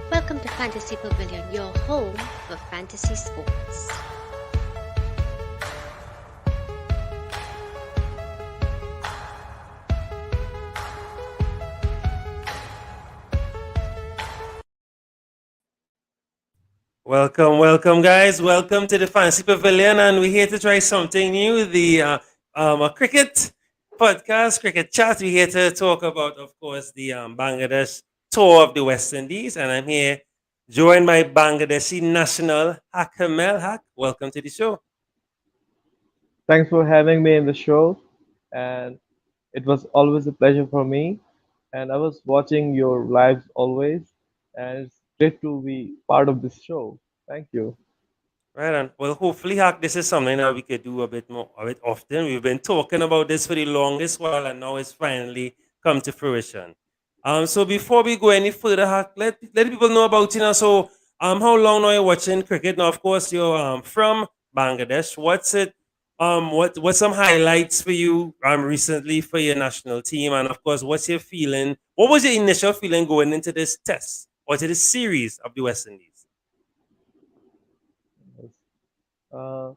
Welcome to Fantasy Pavilion, your home for fantasy sports. Welcome, guys. Welcome to the Fancy Pavilion, and we're here to try something new. A cricket podcast, cricket chat. We're here to talk about, of course, the Bangladesh tour of the West Indies, and I'm here joined by Bangladeshi national Hac Himel. Hac, welcome to the show. Thanks for having me in the show, and it was always a pleasure for me. And I was watching your lives always, and it's great to be part of this show. Thank you. Right on. Well, hopefully, Hack, this is something that we could do a bit often. We've been talking about this for the longest while, and now it's finally come to fruition. So before we go any further, Hack, let people know about you now. So, how long now you're watching cricket? Now, of course, you're from Bangladesh. What's some highlights for you recently for your national team? And of course, what's your feeling? What was your initial feeling going into this test or to this series of the West Indies? Yes. Uh,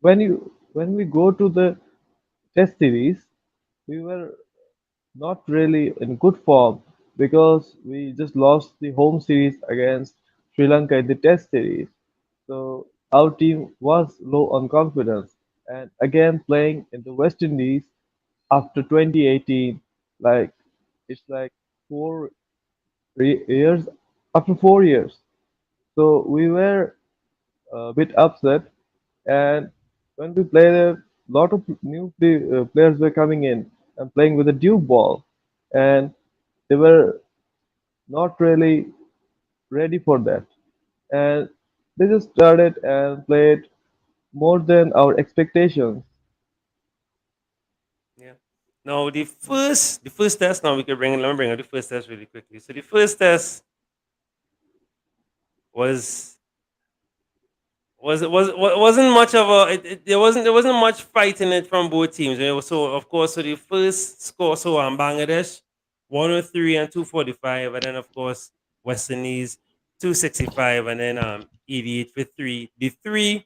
when we go to the Test series, we were not really in good form because we just lost the home series against Sri Lanka in the Test series. So our team was low on confidence, and again playing in the West Indies after 2018, like it's like 4 years after 4 years. So we were a bit upset, and when we played, a lot of players were coming in and playing with a dew ball, and they were not really ready for that. And they just started and played more than our expectations. Yeah. Now the first test. Now we can bring. Let me bring up the first test really quickly. So the first test was wasn't much of a. There wasn't much fight in it from both teams. So of course, so the first score. So Bangladesh 103 and 245, and then of course West Indies 265, and then 88 for three. The three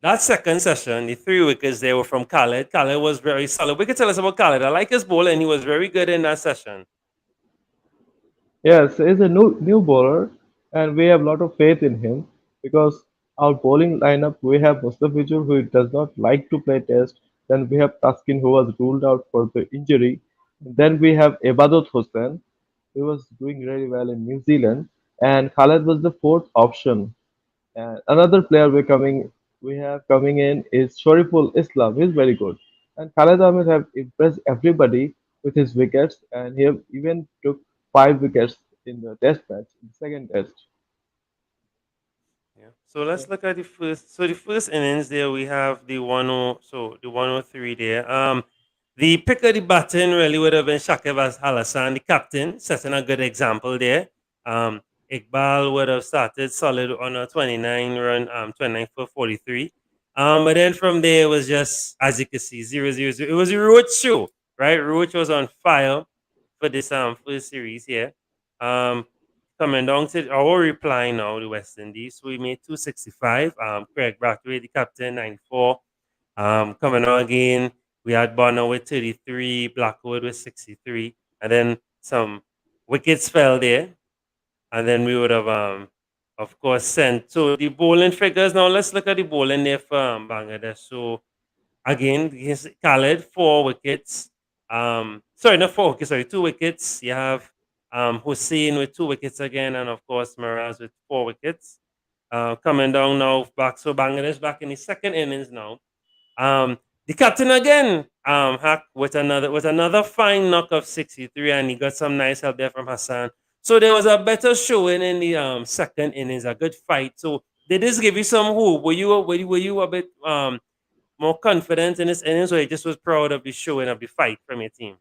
That second session, the three wickets they were from Khaled. Khaled was very solid. We could tell us about Khaled. I like his ball, and he was very good in that session. Yes, he's a new bowler, and we have a lot of faith in him because our bowling lineup we have Mustafizur who does not like to play Test. Then we have Taskin who was ruled out for the injury. Then we have Ebadat Hossain who was doing really well in New Zealand, and Khaled was the fourth option. And another player we have coming in is Shariful Islam. He's very good. And Khaled Ahmed have impressed everybody with his wickets, and he have even took 5 wickets in the test match, the second test. Yeah. So let's look at the first. So the first innings there we have the 10. So the 103 there. The pick of the baton really would have been Shakib Al Hassan, the captain, setting a good example there. Um, Iqbal would have started solid on a 29 run, 29 for 43. But then from there it was just as you can see 0-0-0. It was a road show, right? Roach was on fire for this first series here. Um, Coming down to our reply now, the West Indies. We made 265. Craig Brathwaite, the captain, 94. Coming on again, we had Bonner with 33, Blackwood with 63, and then some wickets fell there. And then we would have, of course, sent. So the bowling figures now, let's look at the bowling there for Bangladesh. So again, against Khaled, 4 wickets. Sorry, not 4 wickets, sorry, 2 wickets. You have Hussein with 2 wickets again, and of course Miraz with 4 wickets. Coming down now back, so Bangladesh back in the second innings now. Um, the captain again, Hack with another fine knock of 63, and he got some nice help there from Hassan. So there was a better showing in the second innings, a good fight. So did this give you some hope? Were you a bit more confident in his innings, or he just was proud of the showing of the fight from your team?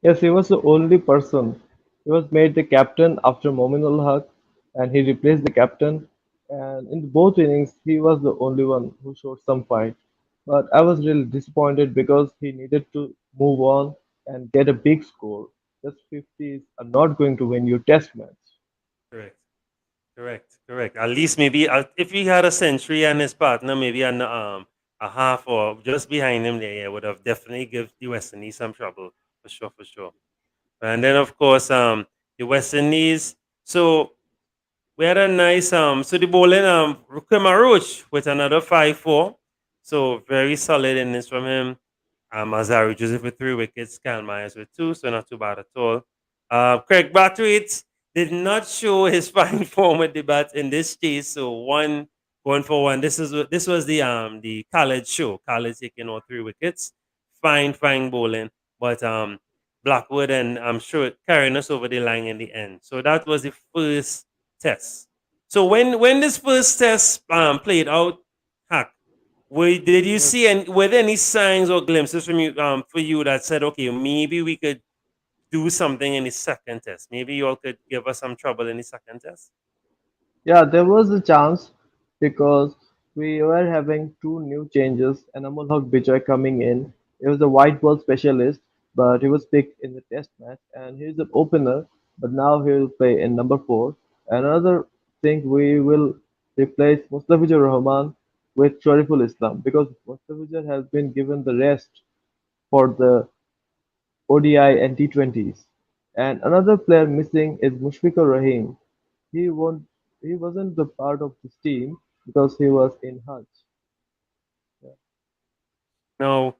Yes, he was the only person. He was made the captain after Momin ul Haq, and he replaced the captain. And in both innings, he was the only one who showed some fight. But I was really disappointed because he needed to move on and get a big score. Just 50s are not going to win your test match. Correct, correct. At least maybe if he had a century and his partner maybe a half or just behind him there, yeah, would have definitely give the West Indies some trouble for sure, for sure. And then of course the West Indies. So we had a nice so the bowling Rukuma Roach with another 5-4. So very solid innings from him. Azari Joseph with 3 wickets, Cal Myers with 2, so not too bad at all. Craig Brathwaite did not show his fine form with the bat in this chase, so 1 for 1. This was the college show. College taking all 3 wickets. Fine bowling. But Blackwood and I'm sure carrying us over the line in the end. So that was the first test. So when this first test played out, Hack, did you Yes. see any were there any signs or glimpses from you for you that said, okay, maybe we could do something in the second test? Maybe you all could give us some trouble in the second test? Yeah, there was a chance because we were having two new changes. Enamul Haq Bijoy coming in. He was a white ball specialist, but he was picked in the test match and he's an opener, but now he will play in number four. Another thing we will replace Mustafizur Rahman with Shariful Islam because Mustafizur has been given the rest for the ODI and T20s. And another player missing is Mushfiqur Rahim. He won't he wasn't the part of this team because he was in Hajj. Yeah. Now,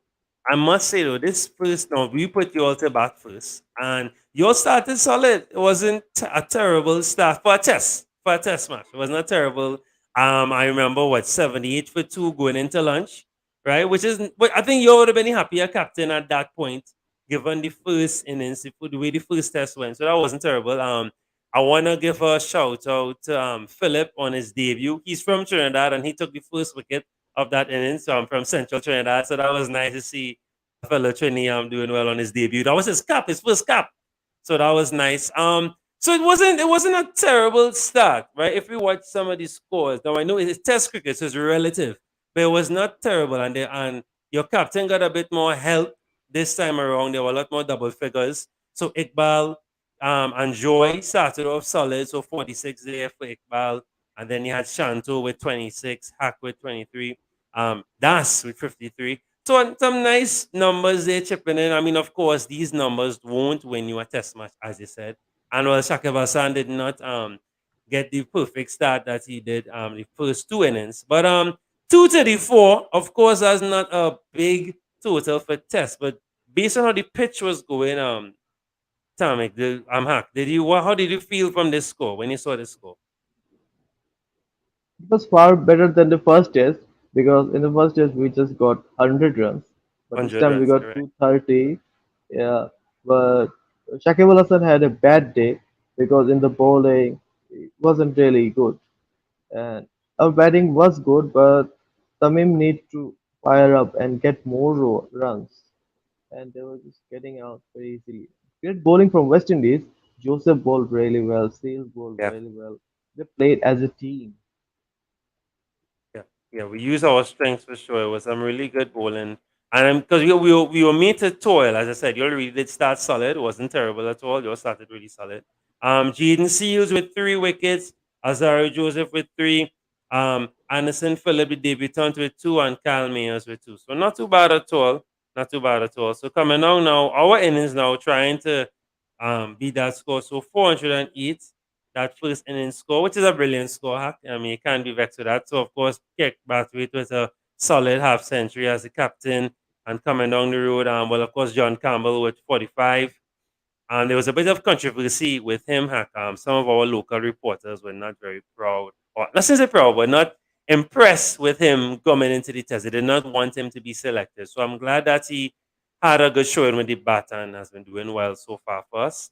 I must say though, this first now we put you all to bat first, and you all started solid. It wasn't a terrible start for a test match. It was not terrible. I remember what 78 for 2 going into lunch, right? Which is, but I think you would have been happier captain at that point, given the first innings, the way the first test went. So that wasn't terrible. I want to give a shout out to Philip on his debut. He's from Trinidad and he took the first wicket of that innings. So I'm from Central Trinidad. So that was nice to see a fellow Trini doing well on his debut. That was his first cap. So that was nice. So it wasn't a terrible start, right? If we watch some of the scores, now I know it's test cricket, so it's relative, but it was not terrible. And your captain got a bit more help this time around. There were a lot more double figures. So Iqbal and Joy started off solid. So 46 there for Iqbal. And then you had Shanto with 26, Hack with 23, Das with 53. So some nice numbers there chipping in. I mean, of course, these numbers won't win you a test match, as you said. And well, Shakib Hassan did not get the perfect start that he did the first 2 innings. But 234, of course, that's not a big total for test. But based on how the pitch was going, Tamik, Hack, how did you feel from this score when you saw this score? It was far better than the first test because in the first test we just got 100 runs, but this 100 time we runs, got correct. 230. Yeah, but Shakib Al Hasan had a bad day because in the bowling it wasn't really good, and our batting was good, but Tamim need to fire up and get more runs, and they were just getting out very easily. Great bowling from West Indies. Joseph bowled really well. Sales bowled Yeah. really well. They played as a team. Yeah, yeah, we use our strengths for sure. It was some really good bowling, and because we were made to toil, as I said, you already did start solid. It wasn't terrible at all. You all started really solid. Jaden Seals with 3 wickets, Azari Joseph with 3, Anderson Phillip the debutant with 2, and Kyle Mayers with 2. So not too bad at all. Not too bad at all. So coming on now, our innings now trying to beat that score. So 408 that first inning score, which is a brilliant score, Hack. I mean, you can't be vexed with that. So, of course, Kirk Brathwaite was a solid half century as the captain and coming down the road. Well, of course, John Campbell with 45. And there was a bit of controversy with him. Hack. Some of our local reporters were not very proud, or not say proud, but not impressed with him coming into the test. They did not want him to be selected. So I'm glad that he had a good showing with the bat and has been doing well so far for us.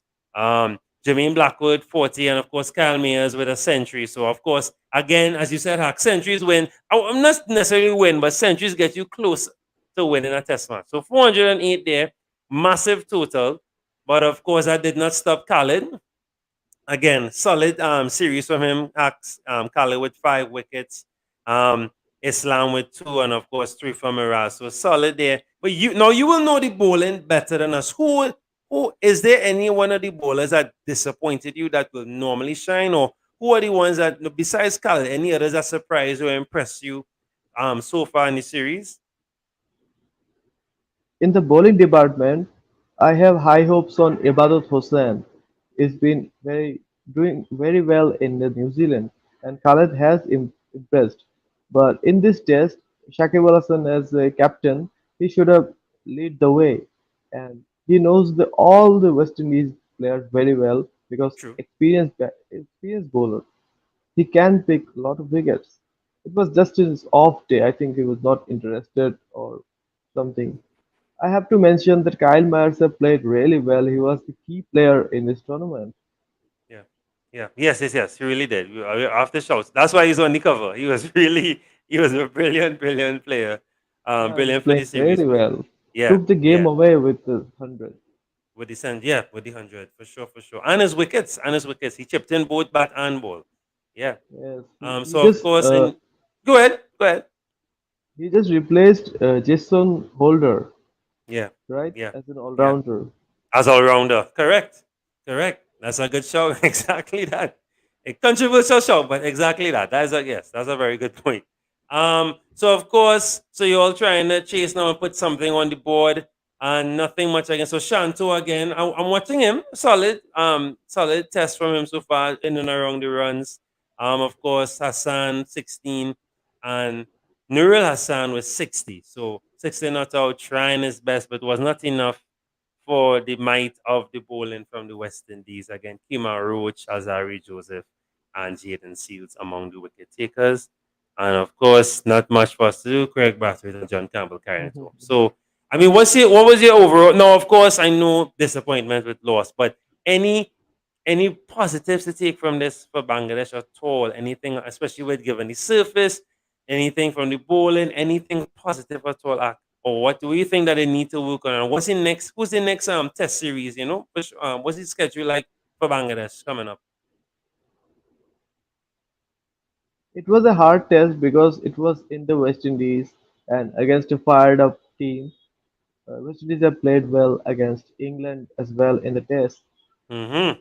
Jermaine Blackwood, 40, and of course, Kyle Mayers with a century. So, of course, again, as you said, Hack, centuries win. I'm not necessarily win, but centuries get you close to winning a test match. So, 408 there, massive total. But of course, that did not stop Khalid. Again, solid series from him. Khalid with 5 wickets. Um, Islam with 2, and of course 3 from Miraz. So solid there. But you will know the bowling better than us. Who is there any one of the bowlers that disappointed you that will normally shine, or who are the ones that, besides Khaled, any others that surprised or impressed you so far in the series? In the bowling department, I have high hopes on Ibadat Hossain. He's been doing very well in the New Zealand, and Khaled has impressed. But in this test, Shakib Al Hasan as a captain, he should have lead the way, and he knows all the West Indies players very well because True. experienced bowler. He can pick a lot of wickets. It was just his off day. I think he was not interested or something. I have to mention that Kyle Myers have played really well. He was the key player in this tournament. Yeah. Yeah. Yes, yes, yes. He really did. After shouts. That's why he's on the cover. He was really, he was a brilliant, brilliant player. Yeah, he's Brilliant for the playing series. really well. Yeah. Took the game Yeah. away with the 100. With the send, yeah, with the 100, for sure, for sure. And his wickets, and his wickets. He chipped in both bat and ball. Yeah. Yes, he So of just course, in go ahead, go ahead. he just replaced Jason Holder, Yeah. right, Yeah. as an Yeah. all-rounder. As all rounder. Correct. Correct. That's a good show. Exactly that. A controversial show, but exactly that. That's a yes, that's a very good point. So of course, so you're all trying to chase now and put something on the board and nothing much again. So Shanto again, I'm watching him. Solid test from him so far in and around the runs. Of course, Hassan 16 and Nurul Hassan was 60. So 60 not out, trying his best, but was not enough for the might of the bowling from the West Indies. Again, Kima Roach, Azari Joseph, and Jaden Seals among the wicket takers. And of course, not much for us to do. Craig Brathwaite and John Campbell carrying it home. So, I mean, what was your overall? Now, of course, I know disappointment with loss, but any any positives to take from this for Bangladesh at all? Anything, especially with given the surface, anything from the bowling, anything positive at all? Or what do you think that they need to work on? What's the next? Who's the next test series? What's the schedule like for Bangladesh coming up? It was a hard test because it was in the West Indies and against a fired-up team. West Indies have played well against England as well in the test. Mm-hmm.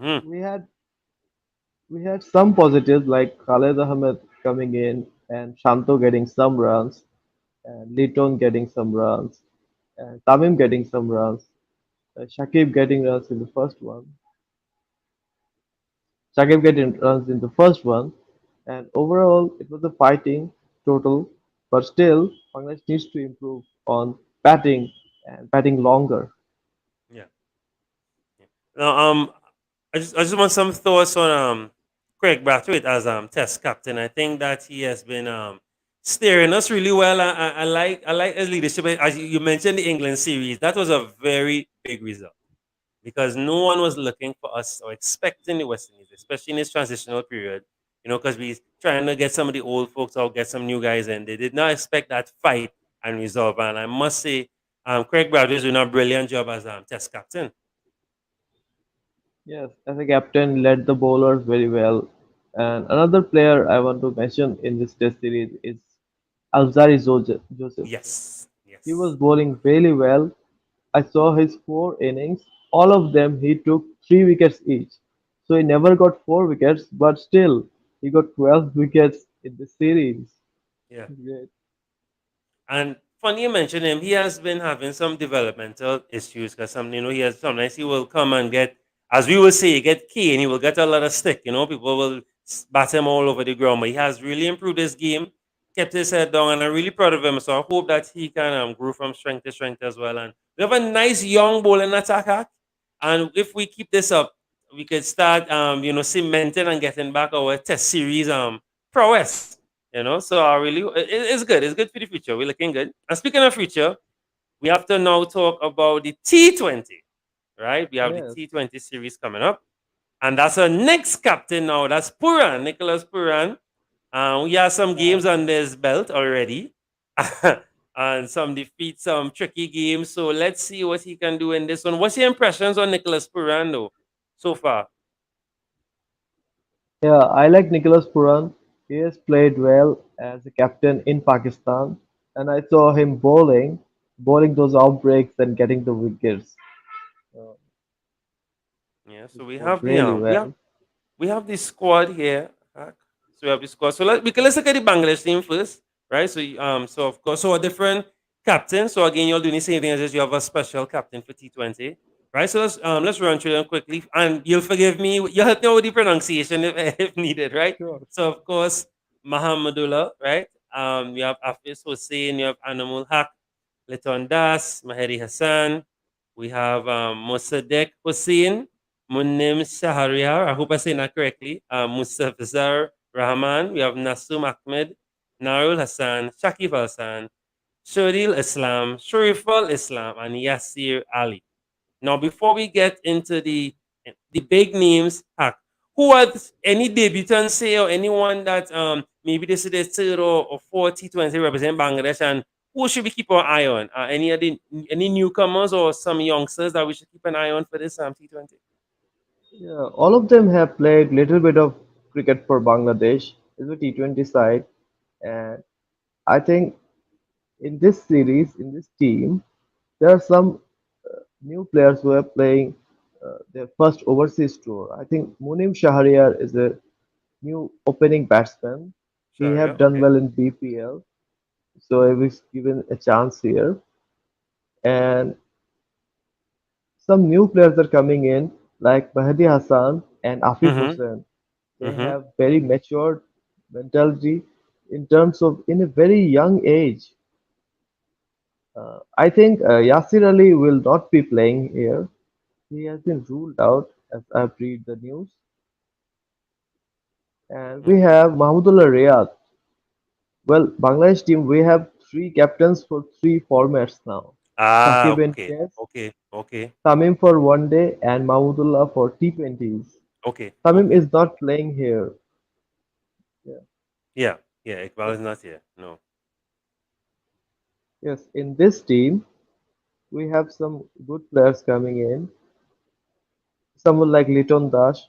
Mm-hmm. We had we had some positives like Khaled Ahmed coming in and Shanto getting some runs and Liton getting some runs and Tamim getting some runs. Shakib getting runs in the first one. Shakib getting runs in the first one, and overall it was a fighting total. But still, Bangladesh needs to improve on batting and batting longer. Yeah. Yeah. Now, I just want some thoughts on Craig Brathwaite as test captain. I think that he has been steering us really well. I like his leadership. As you mentioned, the England series, that was a very big result because no one was looking for us or expecting the West Indies, especially in this transitional period. Because we trying to get some of the old folks out, get some new guys in. They did not expect that fight and resolve. And I must say, Craig Brathwaite is doing a brilliant job as test captain. Yes, as a captain, led the bowlers very well. And another player I want to mention in this test series is Joseph. Yes, He was yes, bowling really well. I saw his 4 innings. All of them he took 3 wickets each. So he never got 4 wickets, but still he got 12 wickets in the series. yeah. Great. And funny you mention him, he has been having some developmental issues because he has sometimes he will come and get, as we will say, get key and he will get a lot of stick. People will bat him all over the ground. But he has really improved his game, kept his head down, and I'm really proud of him. So I hope that he can grow from strength to strength as well. And we have a nice young bowling attack, and if we keep this up, we could start cementing and getting back our test series prowess. So I really it's good. It's good for the future. We're looking good. And speaking of future, we have to now talk about the T20, right? We have the Yes, T20 series coming up. And that's our next captain now. That's Puran, Nicholas Puran. We have some yeah. games under his belt already. And some defeats, some tricky games. So let's see what he can do in this one. What's your impressions on Nicholas Puran though, so far? Yeah, I like Nicholas Puran. He has played well as a captain in Pakistan, and I saw him bowling those outbreaks and getting the wickets. Uh, Yeah, he so we bowled have the really yeah, well. we have the squad here. So we have the squad. So let's look at the Bangladesh team first, right? So of course, so a different captain. So again, you're doing the same thing as you have a special captain for T20, right? So let's run through them quickly, and you'll forgive me. You'll help me out with the pronunciation if needed, right? Sure. So of course, Mahamadullah, right? We have Afis Hussein, you have Anamul Haq, Liton Das, Maheri Hassan. We have Mossadegh Hussein, Munim Shahriar, I hope I say that correctly. Mustafizar Rahman, we have Nasum Ahmed, Narul Hassan, Shakib Hassan, Shuril Islam, Shariful Islam, and Yasir Ali. Now, before we get into the big names, who are any debutants here or anyone that maybe this is their third or fourth T20 represent Bangladesh, and who should we keep our eye on? Any newcomers or some youngsters that we should keep an eye on for this T20? Yeah, all of them have played little bit of cricket for Bangladesh. It's a T20 side, and I think in this series, in this team, there are some new players who are playing their first overseas tour. I think Munim Shahriar is a new opening batsman. He Sure, yeah, have done okay. well in BPL, so he was given a chance here. And some new players are coming in, like Mahdi Hassan and Afif Mm-hmm. Hussain. They Mm-hmm. have very matured mentality in terms of in a very young age. I think Yasir Ali will not be playing here. He has been ruled out as I've read the news. And we Okay. have Mahmudullah Riyad. Well, Bangladesh team, we have three captains for three formats now. Shakib in Okay. Test, Okay. Okay. Tamim for one day, and Mahmudullah for T20s. Okay. Tamim Okay. is not playing here. Yeah. Yeah. Yeah. Iqbal Yes, is not here. No. yes. In this team, we have some good players coming in. Someone like Liton Dash,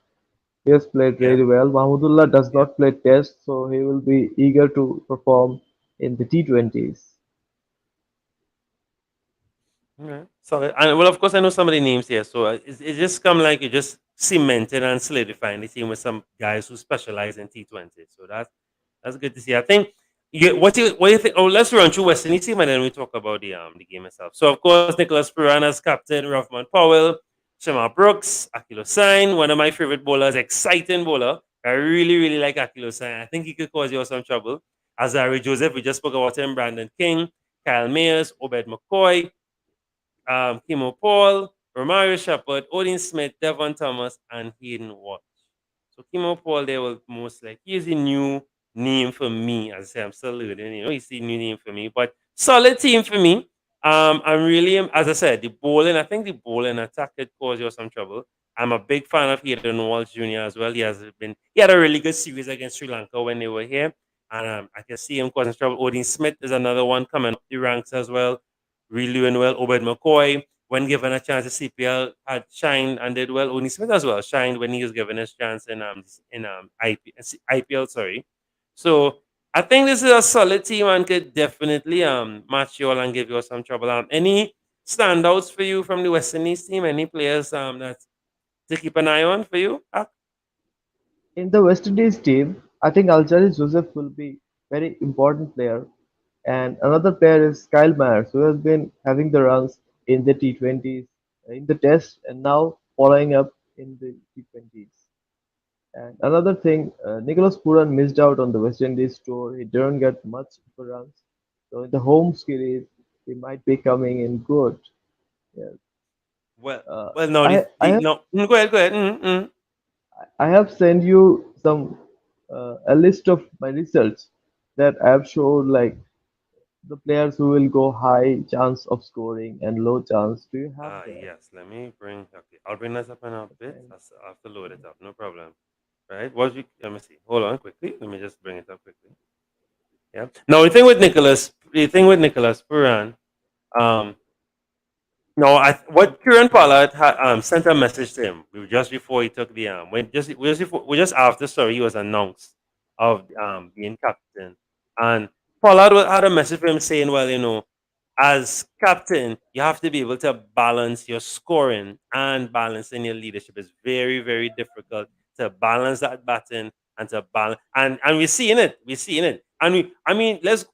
he has played Yeah. really well. Mahmudullah does Yeah. not play Test, so he will be eager to perform in the T20s. Yeah. So, and well, of course, I know some of the names here. So it just come like you just cemented and solidifying the team with some guys who specialize in T20. So that's good to see. I think what you think? Oh, let's run through West Indies team and then we talk about the game itself. So of course, Nicholas Puran as captain, Rahman Powell, Shema Brooks, Akil Hussain, one of my favorite bowlers, exciting bowler. I really like Akil Hussain. I think he could cause you some trouble. Azari Joseph, we just spoke about him. Brandon King, Kyle Mayers, Obed McCoy, Kimo Paul, Romario Shepard, Odin Smith, Devon Thomas, and Hayden Watt. So Kimo Paul there will most like he's a new name for me. As I say, I'm still learning, he's a new name for me. But solid team for me. I'm really as I said, the bowling, I think the bowling attack could cause you some trouble. I'm a big fan of Hayden Walsh Jr. as well. He had a really good series against Sri Lanka when they were here. And I can see him causing trouble. Odin Smith is another one coming up the ranks as well. Really doing well. Obed McCoy, when given a chance, the CPL had shined and did well. Oni Smith as well shined when he was given his chance IPL. Sorry, so I think this is a solid team and could definitely match you all and give you all some trouble. Any standouts for you from the West Indies team? Any players that to keep an eye on for you? In the West Indies team, I think Aljaris Joseph will be very important player. And another player is Kyle Myers, who has been having the runs in the T20s, in the Test, and now following up in the T20s. And another thing, Nicholas Puran missed out on the West Indies tour. He didn't get much of runs. So in the home series, he might be coming in good. Yes. Well, Uh, well, no, I have no. Go ahead, go ahead. I have sent you some a list of my research that I have showed like the players who will go high chance of scoring and low chance. Do you have that? Yes. Let me bring. Okay, I'll bring this up in a bit. And, I'll have to load it up. No problem. Right? Let me see. Hold on quickly. Let me just bring it up quickly. Yeah. Now the thing with Nicholas Puran, um, no, what Kieran Pollard sent a message to him just before he took the just after sorry he was announced of being captain, and Pollard had a message for him saying, well, as captain, you have to be able to balance your scoring and balancing your leadership. It's very, very difficult to balance that batting and to balance and we're seeing it. We're seeing it. And I mean, let's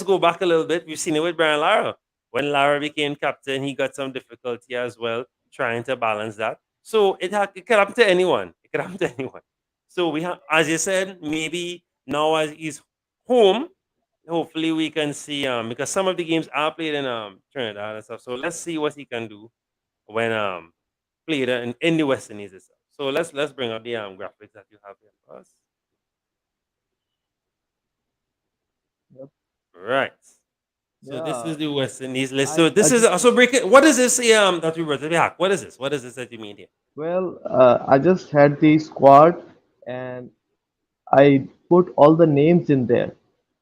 go back a little bit. We've seen it with Brian Lara. When Lara became captain, he got some difficulty as well trying to balance that. So it could happen to anyone. It could happen to anyone. So we have, as you said, maybe now as he's home, hopefully we can see because some of the games are played in Trinidad and stuff. So let's see what he can do when played in the West Indies itself. So let's bring up the graphics that you have here for us. Yep. Right. So this Yeah, is the West Indies list. So I this is just also break it. What is this that we wrote? Hack. What is this? What is this that you mean here? I just had the squad and I put all the names in there,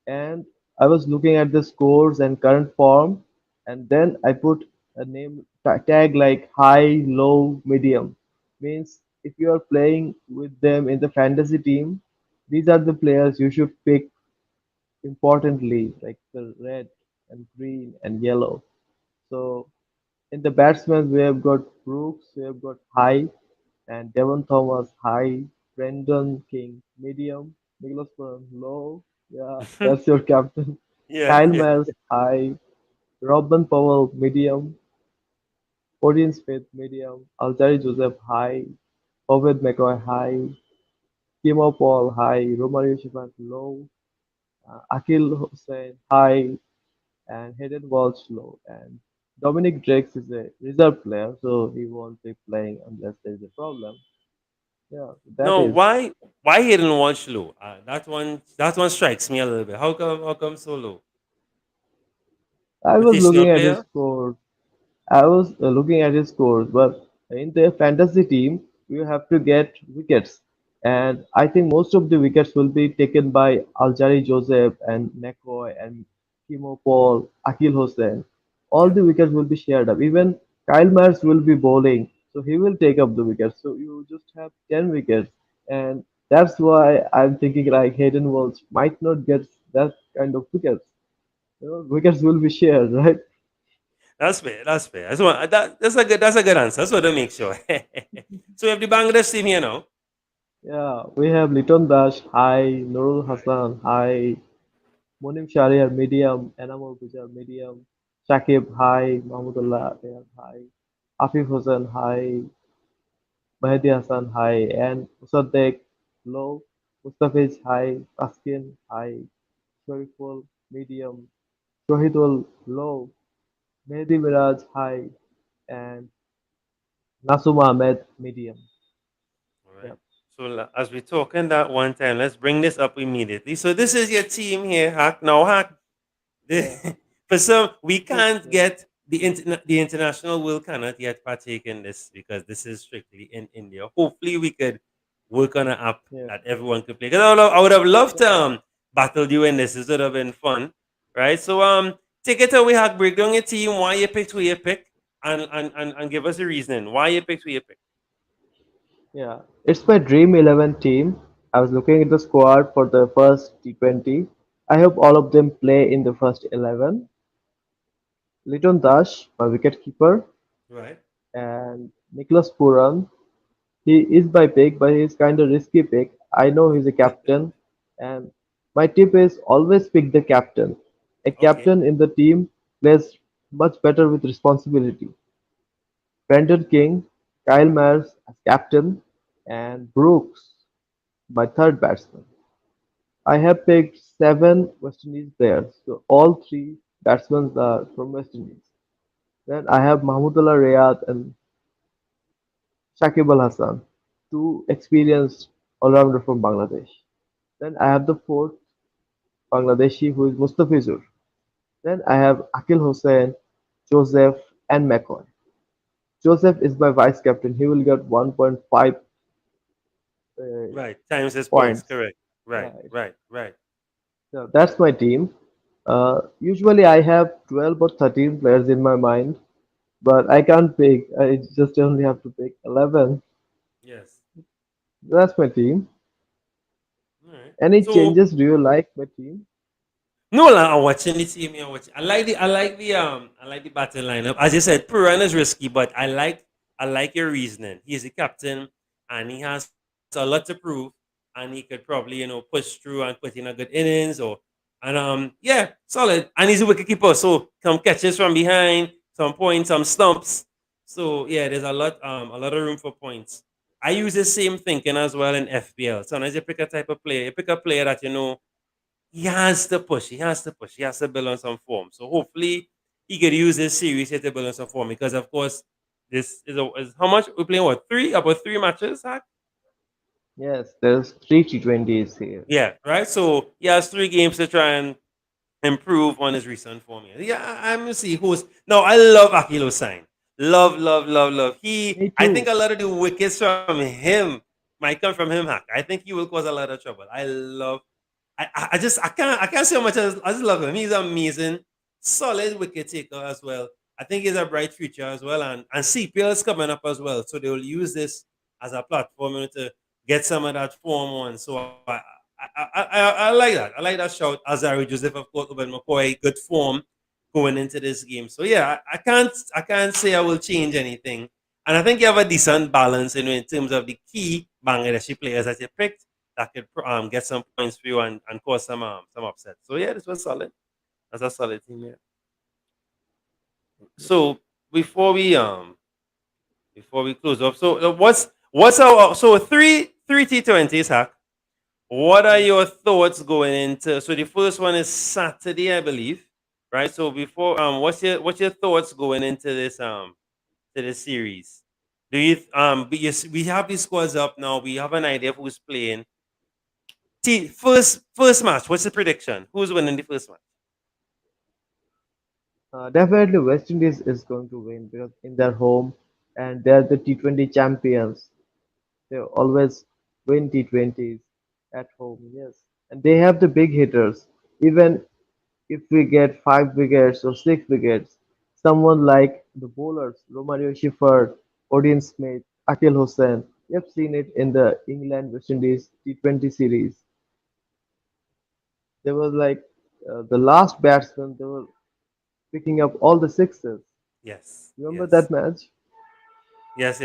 and I was looking at the scores and current form, and then I put a tag like high, low, medium. Means if you are playing with them in the fantasy team, these are the players you should pick importantly, like the red and green and yellow. So in the batsmen, we have got Brooks, we have got high, and Devon Thomas high, Brendan King medium, Nicholas Puran low. Yeah, that's your captain. Yeah, Kyle yeah. Mayers high, Robin Powell medium, Odin Smith medium, Alzari Joseph high, Ovid McCoy high, Kimo Paul high, Romario Shifat low, Akil Hussain high, and Hayden Walsh low. And Dominic Drakes is a reserve player, so he won't be playing unless there is a problem. Yeah, that No, is. why he didn't watch low? That one strikes me a little bit. How come so low? I was looking Rotational at his player? scores. I was looking at his scores, but in the fantasy team, you have to get wickets, and I think most of the wickets will be taken by Aljari Joseph and McCoy and Kimo Paul, Akil Hossain. All Yeah. the wickets will be shared up. Even Kyle Myers will be bowling, so he will take up the wickets. So you just have 10 wickets, and that's why I'm thinking like Hayden Walsh might not get that kind of wickets. Wickets will be shared, right? That's fair. That's fair. That's a good answer. That's what to make sure. So we have the Bangladesh team here now. Yeah, we have Liton Dash, high, Nurul Right. Hassan, high, Monim Shariar, medium, Enamul Pujar, medium, Shakib, high, Mahmudullah, they are high, Afif Hussain, high, Mahdi Hassan, high, and Musaddiq, low, Mustafiz, high, Askin, high, Shariful, medium, Shohidul, low, Mehdi Miraj, high, and Nasum Ahmed, medium. All right. Yep. So as we're talking that one time, let's bring this up immediately. So this is your team here, Hack. Now, Hack, Yeah. for some, we Yes, can't yes, get the international will cannot yet partake in this because this is strictly in India. Hopefully, we could work on an app yeah, that everyone could play. Because I would have loved to yeah. battle you in this. This would have been fun, right? So take it away, Hack. Break down your team. Why you picked who you pick, and give us a reasoning why you picked who you pick. Yeah, it's my dream 11 team. I was looking at the squad for the first T20. I hope all of them play in the first 11. Liton Dash, my wicketkeeper, Right. and Nicholas Puran. He is my pick, but he's kind of risky pick. I know he's a captain, and my tip is always pick the captain. A Okay. captain in the team plays much better with responsibility. Brendan King, Kyle Myers as captain, and Brooks, my third batsman. I have picked seven West Indies players, so all three batsmen are from West Indies. Then I have Mahmudullah Rayad and Shakib Al Hassan, two experienced all-rounder from Bangladesh. Then I have the fourth Bangladeshi who is Mustafizur. Then I have Akil Hussain, Joseph, and McCoy. Joseph is my vice captain. He will get 1.5 Right. Times his points. points. Correct. Right. Right. Right. Right. So that's my team. Usually I have 12 or 13 players in my mind, but I can't pick. I just only have to pick 11. Yes. That's my team. All right. Any So changes do you like my team? no, like, I'm watching the team. I'm watching. I like the battle lineup. As you said, Puran is risky, but I like your reasoning. He's the captain, and he has a lot to prove, and he could probably push through and put in a good innings or and yeah, solid. And he's a wicket keeper, so some catches from behind, some points, some stumps. So yeah, there's a lot of room for points. I use the same thinking as well in FPL. Sometimes you pick a type of player, you pick a player that he has to push, he has to push, he has to build on some form. So hopefully he could use this series here to build on some form because of course this is how much we're playing. What about 3 matches? Hack? Yes, there's three T20s here. Yeah, right. So he has 3 games to try and improve on his recent form. Yeah, I'm gonna see who's now. I love Akilo Sign. Love, love, love, love. Me I think too. a lot of the wickets from him might come from him. Hack. I think he will cause a lot of trouble. I love. I can't say how much I just love him. He's amazing, solid wicket taker as well. I think he's a bright future as well, and CPL is coming up as well. So they will use this as a platform to get some of that form on. So I like that. I like that shout. Azari Joseph, of course, Ubed McCoy, good form going into this game. So yeah, I can't say I will change anything. And I think you have a decent balance in terms of the key Bangladeshi players that you picked that could get some points for you and cause some upset. So yeah, this was solid. That's a solid team. Yeah. So before we close up, so what's our so three T20s, Hack. What are Yes. your thoughts going into? So the first one is Saturday, I believe, right? So before what's your thoughts going into this to this series? Do you but yes, we have the squads up now. We have an idea of who's playing. First match. What's the prediction? Who's winning the first match? Definitely West Indies is going to win because in their home and they're the T20 champions. They always win T20s at home, yes. And they have the big hitters. Even if we get 5 wickets or 6 wickets, someone like the bowlers, Romario Shepherd, Odin Smith, Akil Hussain, we have seen it in the England West Indies T20 series. They were like the last batsman, they were picking up all the sixes. Yes, Remember yes. that match? Yes.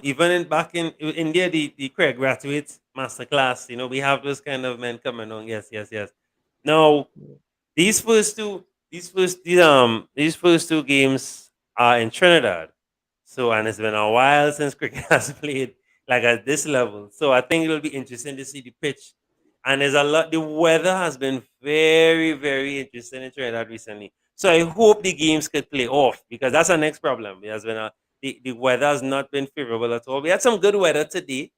Even back in India, the Craig graduate masterclass, we have those kind of men coming on. Yes. Now, these first two, these first 2 games are in Trinidad. So, and it's been a while since cricket has played like at this level. So, I think it'll be interesting to see the pitch. And there's a lot. The weather has been very, very interesting in Trinidad recently. So, I hope the games could play off because that's our next problem. It has been the weather has not been favorable at all. We had some good weather today,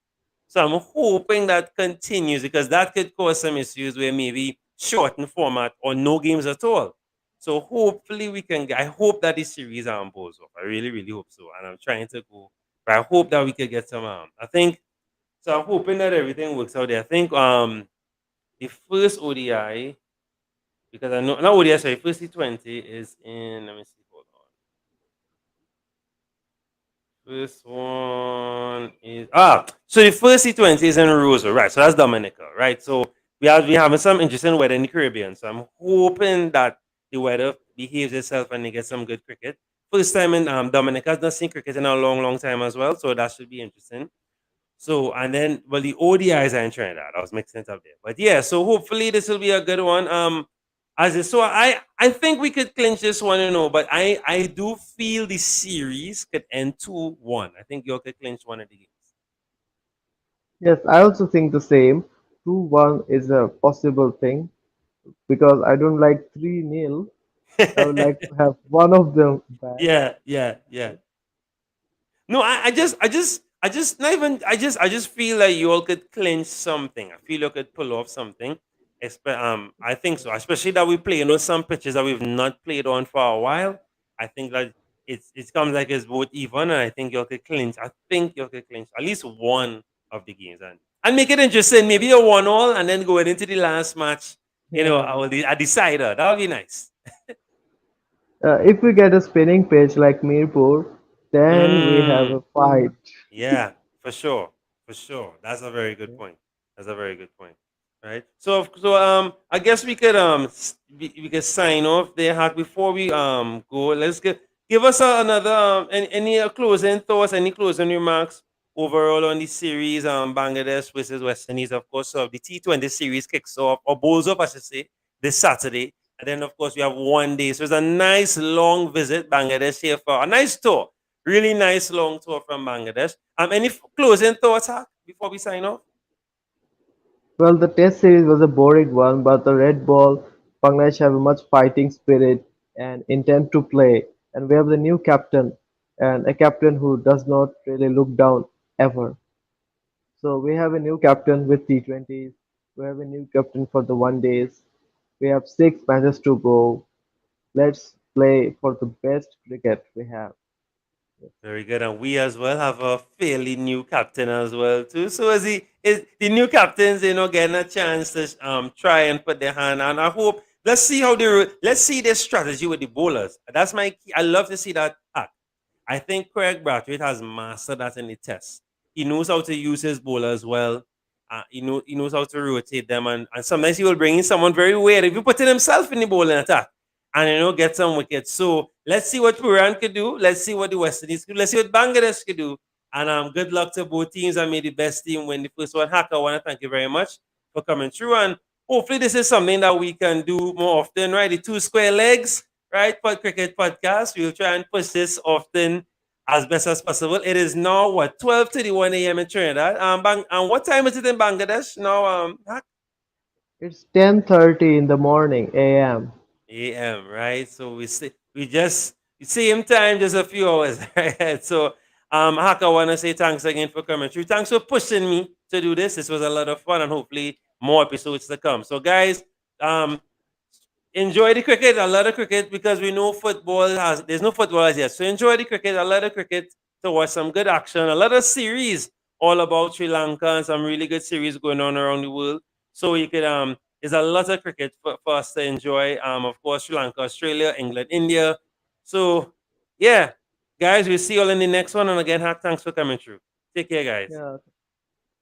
so I'm hoping that continues because that could cause some issues where maybe shorten format or no games at all. So hopefully we can. I hope that this series goes off. I really, really hope so, and I'm trying to go. But I hope that we could get some. I think so. I'm hoping that everything works out there. I think the first ODI because I know not ODI. Sorry, first T20 is in. Let me see. Hold on. First one is so the first T20 is in Roseau, right? So that's Dominica, right? So we having some interesting weather in the Caribbean. So I'm hoping that the weather behaves itself and they get some good cricket. First time in Dominica, I've not seen cricket in a long, long time as well. So that should be interesting. So and then well the ODIs are in Trinidad. I was mixing it up there. But yeah, so hopefully this will be a good one. So I think we could clinch this one, but I do feel the series could end 2-1. I think you could clinch one of the Yes, I also think the same. 2-1 is a possible thing because I don't like 3-0. I would games. like to have one of them back. Yeah. No, I just not even I just feel like you all could clinch something. I feel you could pull off something. I think so. Especially that we play, some pitches that we've not played on for a while. I think that it comes like it's both even, and I think you could clinch. I think you could clinch at least one of the games and make it interesting. Maybe a 1-all, and then going into the last match. Yeah. I will a decider. That would be nice. If we get a spinning pitch like Mirpur, then we have Mm. a fight. Yeah, for sure, for sure. That's a very good point. That's a very good point. Right. So I guess we could we could sign off there, Hack. Before we go, let's give us another any closing thoughts, any closing remarks overall on the series, Bangladesh versus West Indies, of course. So the T20 series kicks off, or bowls off, I should say, this Saturday. And then, of course, we have one day. So it's a nice long visit, Bangladesh here for a nice tour. Really nice long tour from Bangladesh. Any closing thoughts, Hac, before we sign off? Well, the Test series was a boring one, but the red ball, Bangladesh have a much fighting spirit and intent to play. And we have the new captain, and a captain who does not really look down ever. So we have a new captain with T20s. We have a new captain for the one days. We have 6 matches to go. Let's play for the best cricket we have. Very good. And we as well have a fairly new captain as well too. So as is the new captains, getting a chance to try and put their hand on. I hope let's see their strategy with the bowlers. That's my key. I love to see that act. I think Craig Brathwaite has mastered that in the test. He knows how to use his bowlers well. He knows how to rotate them, and sometimes he will bring in someone very weird. If you put in himself in the bowling attack, and get some wickets. So let's see what Puran could do. Let's see what the West Indies could do. Let's see what Bangladesh could do. And good luck to both teams. I made the best team win the first one. Hack, I want to thank you very much for coming through. And hopefully this is something that we can do more often, right? The two square legs, right? For cricket podcast. We'll try and push this often as best as possible. It is now what 12:31 a.m. in Trinidad. And what time is it in Bangladesh now? Hack? It's 10:30 in the morning AM. AM, right? So we just same time, just a few hours, right? So Haka, I wanna say thanks again for coming through. Thanks for pushing me to do this. This was a lot of fun and hopefully more episodes to come. So guys, um enjoy the cricket, a lot of cricket because we know there's no football as yet. So enjoy the cricket, a lot of cricket to watch some good action, a lot of series all about Sri Lanka and some really good series going on around the world. So you could there's a lot of cricket for us to enjoy. Of course, Sri Lanka, Australia, England, India. So yeah, guys, we'll see you all in the next one. And again, Hack, thanks for coming through. Take care, guys. Yeah,